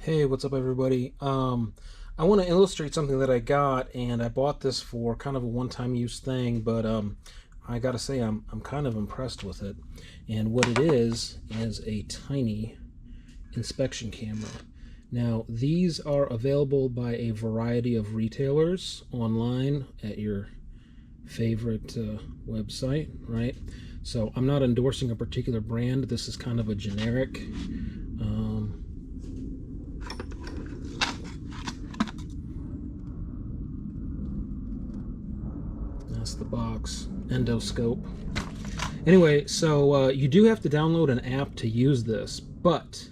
Hey, what's up, everybody? I want to illustrate something that I got, and I bought this for kind of a one-time use thing, but I gotta say I'm kind of impressed with it. And what it is a tiny inspection camera. Now, these are available by a variety of retailers online at your favorite website, right? So I'm not endorsing a particular brand. This is kind of a generic. Um, That's the box. Endoscope. Anyway, so you do have to download an app to use this, but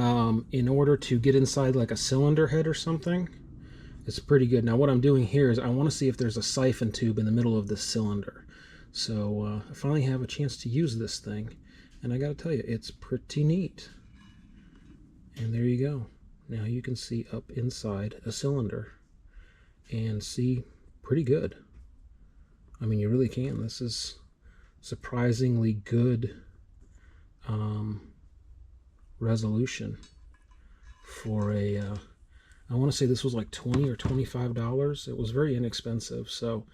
in order to get inside like a cylinder head or something, it's pretty good. Now what I'm doing here is I want to see if there's a siphon tube in the middle of this cylinder. So I finally have a chance to use this thing, and I gotta tell you, it's pretty neat. And there you go. Now you can see up inside a cylinder and see pretty good. I mean, you really can. This is surprisingly good resolution for a, I want to say this was like $20 or $25. It was very inexpensive. So,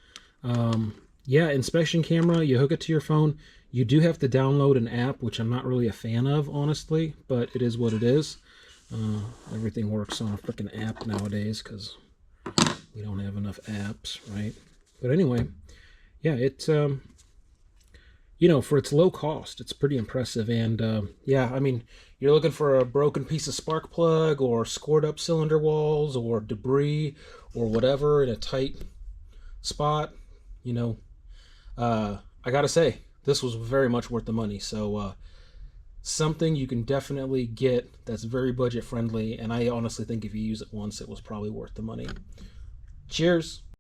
yeah, inspection camera, you hook it to your phone. You do have to download an app, which I'm not really a fan of, honestly, but it is what it is. Everything works on a freaking app nowadays because we don't have enough apps, right? But anyway, yeah, it's you know, for its low cost, it's pretty impressive. And yeah, I mean, you're looking for a broken piece of spark plug or scored up cylinder walls or debris or whatever in a tight spot, you know, I gotta say, this was very much worth the money. So something you can definitely get that's very budget friendly, and I honestly think if you use it once, it was probably worth the money. Cheers.